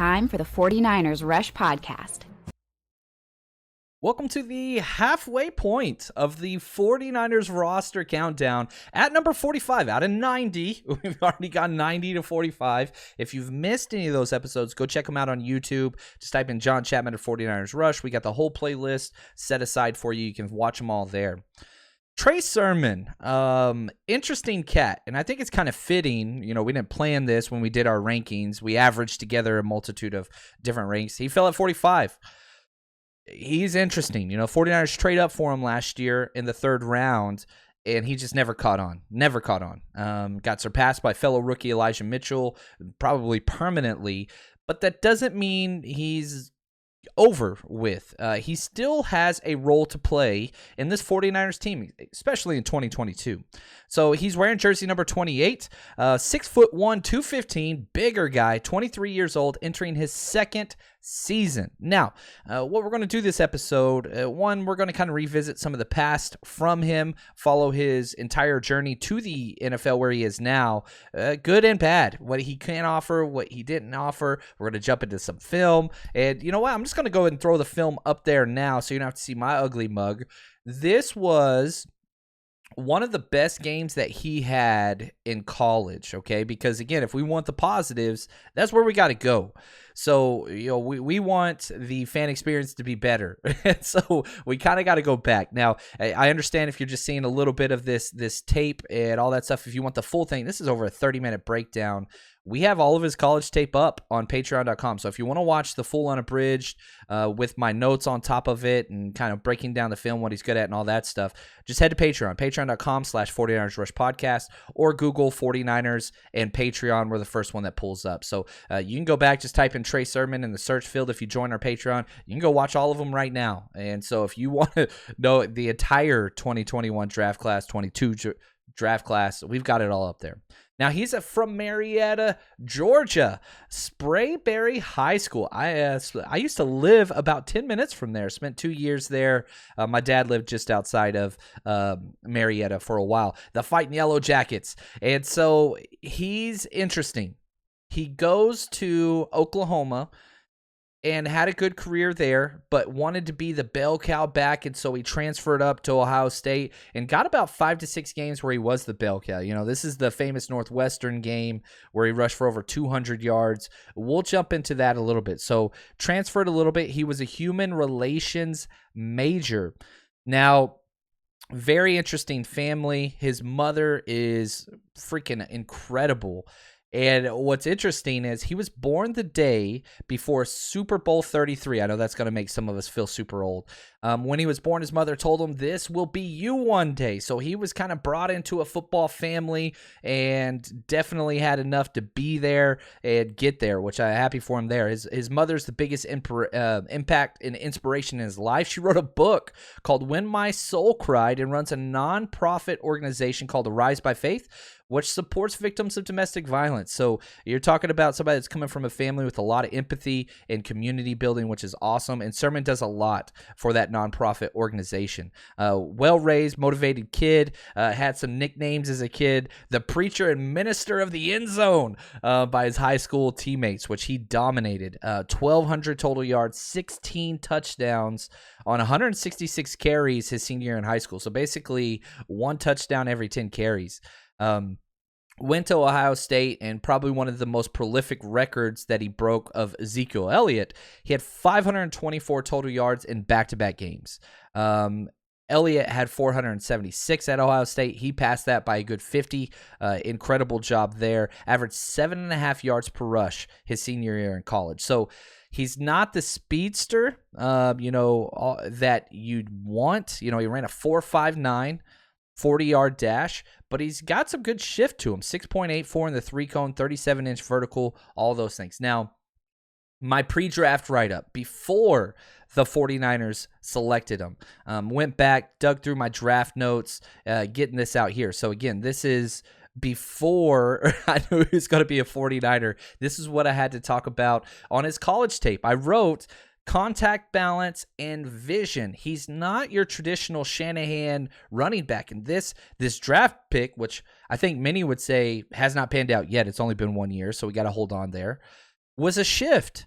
Time for the 49ers Rush Podcast. Welcome to the halfway point of the 49ers roster countdown at number 45 out of 90. We've already got 90 to 45. If you've missed any of those episodes, go check them out on YouTube. Just type in John Chapman or 49ers Rush. We got the whole playlist set aside for you. You can watch them all there. Trey Sermon, interesting cat, and I think it's kind of fitting. You know, we didn't plan this when we did our rankings. We averaged together a multitude of different ranks. He fell at 45. He's interesting. You know, 49ers trade up for him last year in the third round, and he just never caught on. Got surpassed by fellow rookie Elijah Mitchell, probably permanently, but that doesn't mean he's over with. He still has a role to play in this 49ers team, especially in 2022. So he's wearing jersey number 28, 6'1", 215, bigger guy, 23 years old, entering his second season. Now, what we're going to do this episode, one, we're going to kind of revisit some of the past from him, follow his entire journey to the NFL where he is now, good and bad, what he can offer, what he didn't offer. We're going to jump into some film, and you know what? I'm just going to go ahead and throw the film up there now so you don't have to see my ugly mug. This was one of the best games that he had in college, okay? Because, again, if we want the positives, that's where we got to go. So, you know, we want the fan experience to be better. So we kind of got to go back. Now, I understand if you're just seeing a little bit of this tape and all that stuff. If you want the full thing, this is over a 30-minute breakdown. We have all of his college tape up on patreon.com. So if you want to watch the full unabridged with my notes on top of it and kind of breaking down the film, what he's good at and all that stuff, just head to Patreon, patreon.com/49ers Rush Podcast, or Google 49ers and Patreon. We're the first one that pulls up. So you can go back, just type in Trey Sermon in the search field. If you join our Patreon, you can go watch all of them right now. And so if you want to know the entire 2021 draft class, 22 draft class, we've got it all up there. Now, he's from Marietta, Georgia, Sprayberry High School. I used to live about 10 minutes from there, spent 2 years there. My dad lived just outside of Marietta for a while. The Fighting Yellow Jackets. And so he's interesting. He goes to Oklahoma and had a good career there, but wanted to be the bell cow back, and so he transferred up to Ohio State and got about 5 to 6 games where he was the bell cow. You know, this is the famous Northwestern game where he rushed for over 200 yards. We'll jump into that a little bit. So transferred a little bit. He was a human relations major. Now, very interesting family. His mother is freaking incredible. And what's interesting is he was born the day before Super Bowl 33. I know that's going to make some of us feel super old. When he was born, his mother told him, "This will be you one day." So he was kind of brought into a football family and definitely had enough to be there and get there, which I'm happy for him there. His mother's the biggest impact and inspiration in his life. She wrote a book called When My Soul Cried and runs a nonprofit organization called Arise by Faith, which supports victims of domestic violence. So you're talking about somebody that's coming from a family with a lot of empathy and community building, which is awesome. And Sermon does a lot for that nonprofit organization. Well-raised, motivated kid, had some nicknames as a kid. The preacher and minister of the end zone by his high school teammates, which he dominated. 1,200 total yards, 16 touchdowns on 166 carries his senior year in high school. So basically 1 touchdown every 10 carries. Went to Ohio State, and probably one of the most prolific records that he broke of Ezekiel Elliott. He had 524 total yards in back-to-back games. Elliott had 476 at Ohio State. He passed that by a good 50. Incredible job there. Averaged 7.5 yards per rush his senior year in college. So he's not the speedster, that you'd want. You know, he ran a 4.59. 40-yard dash, but he's got some good shift to him. 6.84 in the 3-cone, 37-inch vertical, all those things. Now, my pre-draft write-up before the 49ers selected him, went back, dug through my draft notes, getting this out here. So, again, this is before I knew he was going to be a 49er. This is what I had to talk about on his college tape. I wrote contact balance and vision. He's not your traditional Shanahan running back. And this draft pick, which I think many would say has not panned out yet, it's only been 1 year, so we got to hold on there, was a shift.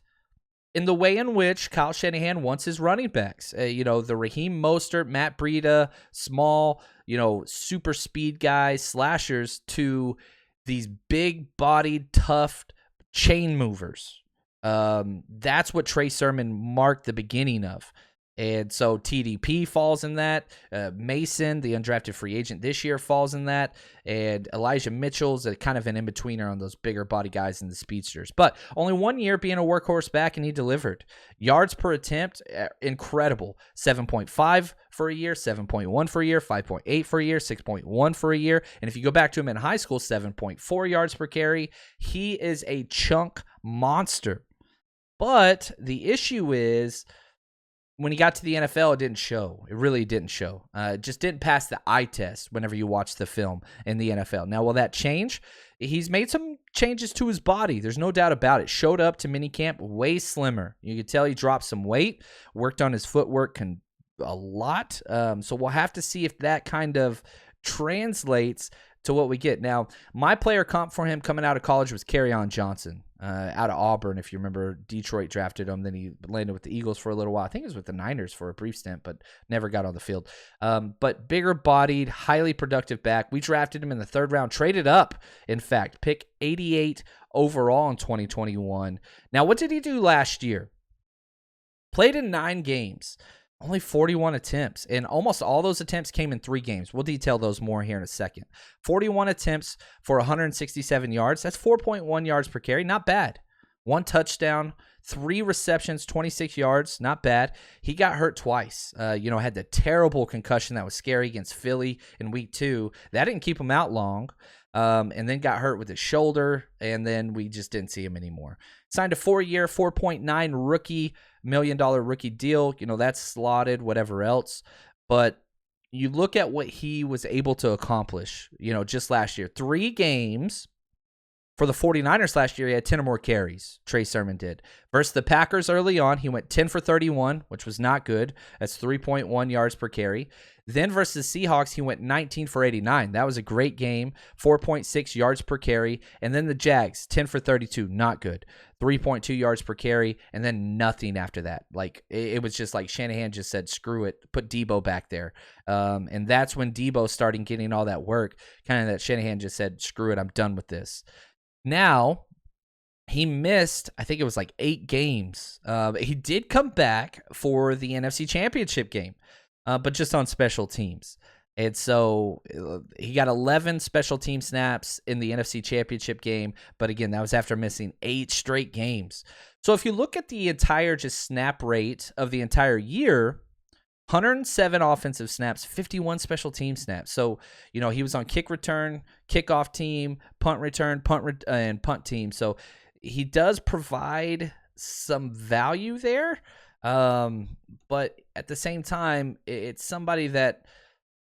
in the way in which Kyle Shanahan wants his running backs. The Raheem Mostert, Matt Breida, small, super speed guys, slashers, to these big-bodied, tough chain movers. That's what Trey Sermon marked the beginning of. And so TDP falls in that. Mason, the undrafted free agent this year, falls in that. And Elijah Mitchell's a kind of an in-betweener on those bigger body guys and the speedsters. But only 1 year being a workhorse back, and he delivered. Yards per attempt, incredible. 7.5 for a year, 7.1 for a year, 5.8 for a year, 6.1 for a year. And if you go back to him in high school, 7.4 yards per carry. He is a chunk monster. But the issue is, when he got to the NFL, it didn't show. It really didn't show. It just didn't pass the eye test whenever you watch the film in the NFL. Now, will that change? He's made some changes to his body. There's no doubt about it. Showed up to minicamp way slimmer. You could tell he dropped some weight, worked on his footwork a lot. So we'll have to see if that kind of translates to what we get. Now, my player comp for him coming out of college was Kerryon Johnson. Out of Auburn, if you remember. Detroit drafted him. Then he landed with the Eagles for a little while. I think he was with the Niners for a brief stint, but never got on the field. But bigger-bodied, highly productive back. We drafted him in the 3rd round, traded up, in fact, pick 88 overall in 2021. Now, what did he do last year? Played in 9 games. Only 41 attempts, and almost all those attempts came in 3 games. We'll detail those more here in a second. 41 attempts for 167 yards. That's 4.1 yards per carry. Not bad. 1 touchdown, 3 receptions, 26 yards. Not bad. He got hurt twice. Had the terrible concussion that was scary against Philly in week 2. That didn't keep him out long. And then got hurt with his shoulder, and then we just didn't see him anymore. Signed a 4-year, $4.9 million rookie deal. That's slotted, whatever else. But you look at what he was able to accomplish, just last year. 3 games for the 49ers last year, he had 10 or more carries. Trey Sermon did. Versus the Packers early on, he went 10 for 31, which was not good. That's 3.1 yards per carry. Then versus Seahawks, he went 19 for 89. That was a great game, 4.6 yards per carry. And then the Jags, 10 for 32, not good. 3.2 yards per carry, and then nothing after that. Like, it was just like Shanahan just said, screw it, put Debo back there. And that's when Debo started getting all that work, kind of that Shanahan just said, screw it, I'm done with this. Now, he missed, I think it was like 8 games. He did come back for the NFC Championship game, but just on special teams. And so he got 11 special team snaps in the NFC Championship game. But again, that was after missing 8 straight games. So if you look at the entire just snap rate of the entire year, 107 offensive snaps, 51 special team snaps. So, he was on kick return, kickoff team, punt return, and punt team. So he does provide some value there. But at the same time, it's somebody that,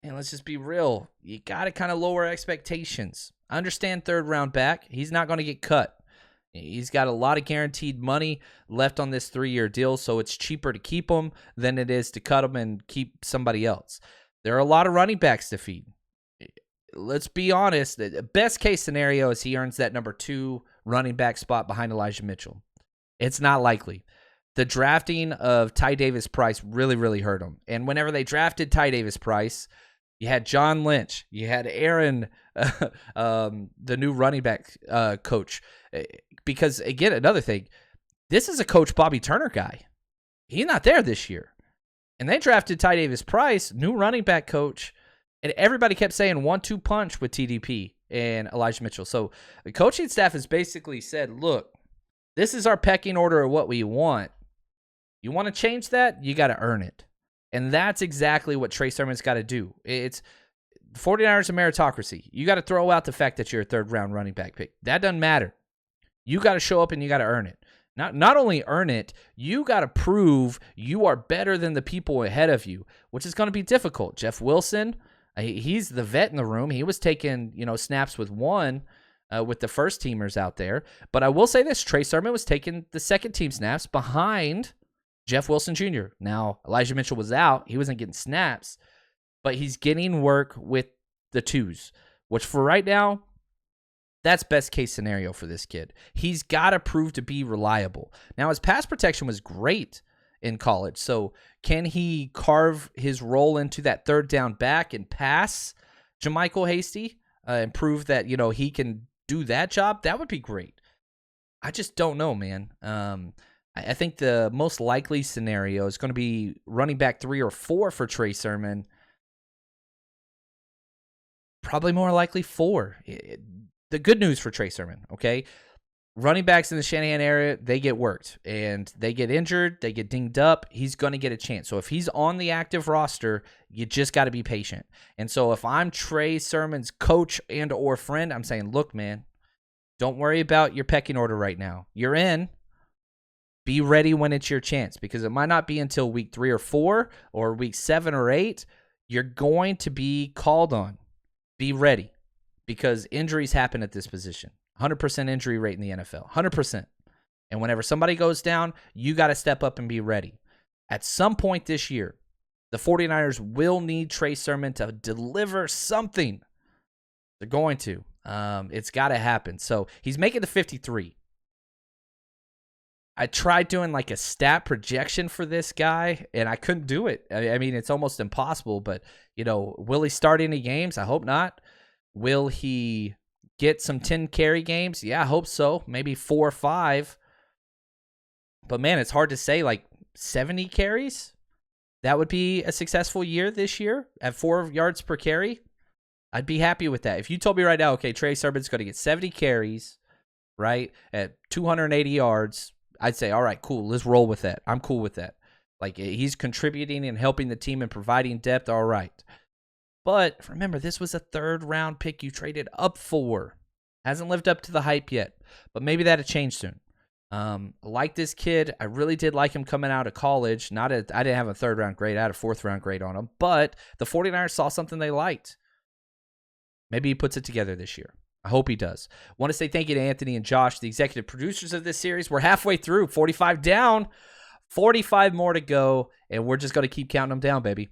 and let's just be real, you got to kind of lower expectations. I understand 3rd round back. He's not going to get cut. He's got a lot of guaranteed money left on this 3-year deal, so it's cheaper to keep him than it is to cut him and keep somebody else. There are a lot of running backs to feed. Let's be honest. The best case scenario is he earns that number 2 running back spot behind Elijah Mitchell. It's not likely. The drafting of Ty Davis-Price really, really hurt him. And whenever they drafted Ty Davis-Price, you had John Lynch. You had Aaron, the new running back coach. Because, again, another thing, this is a Coach Bobby Turner guy. He's not there this year. And they drafted Ty Davis-Price, new running back coach, and everybody kept saying 1-2 punch with TDP and Elijah Mitchell. So the coaching staff has basically said, look, this is our pecking order of what we want. You want to change that? You got to earn it. And that's exactly what Trey Sermon's got to do. It's 49ers a meritocracy. You got to throw out the fact that you're a 3rd round running back pick. That doesn't matter. You got to show up and you got to earn it. Not only earn it, you got to prove you are better than the people ahead of you, which is going to be difficult. Jeff Wilson, he's the vet in the room. He was taking, snaps with the first teamers out there. But I will say this, Trey Sermon was taking the second team snaps behind Jeff Wilson Jr. Now, Elijah Mitchell was out. He wasn't getting snaps, but he's getting work with the 2s, which for right now, That's best case scenario for this kid. He's got to prove to be reliable. Now, his pass protection was great in college. So can he carve his role into that third down back and pass JaMychal Hasty and prove that, he can do that job? That would be great. I just don't know, man. I think the most likely scenario is going to be running back 3 or 4 for Trey Sermon. Probably more likely 4. The good news for Trey Sermon, okay? Running backs in the Shanahan area, they get worked, and they get injured, they get dinged up. He's going to get a chance. So if he's on the active roster, you just got to be patient. And so if I'm Trey Sermon's coach and or friend, I'm saying, look, man, don't worry about your pecking order right now. You're in. Be ready when it's your chance, because it might not be until week 3 or 4 or week 7 or 8 you're going to be called on. Be ready, because injuries happen at this position. 100% injury rate in the NFL, 100%. And whenever somebody goes down, you got to step up and be ready. At some point this year, the 49ers will need Trey Sermon to deliver something. They're going to. It's got to happen. So he's making the 53. I tried doing like a stat projection for this guy, and I couldn't do it. I mean, it's almost impossible, but, will he start any games? I hope not. Will he get some 10 carry games? Yeah, I hope so. Maybe 4 or 5. But, man, it's hard to say, like 70 carries? That would be a successful year this year at 4 yards per carry. I'd be happy with that. If you told me right now, okay, Trey Sermon's going to get 70 carries, right, at 280 yards, I'd say, all right, cool, let's roll with that. I'm cool with that. Like, he's contributing and helping the team and providing depth, all right. But remember, this was a 3rd-round pick you traded up for. Hasn't lived up to the hype yet, but maybe that'll change soon. Like this kid, I really did like him coming out of college. I didn't have a 3rd-round grade. I had a 4th-round grade on him, but the 49ers saw something they liked. Maybe he puts it together this year. I hope he does. Want to say thank you to Anthony and Josh, the executive producers of this series. We're halfway through, 45 down, 45 more to go, and we're just going to keep counting them down, baby.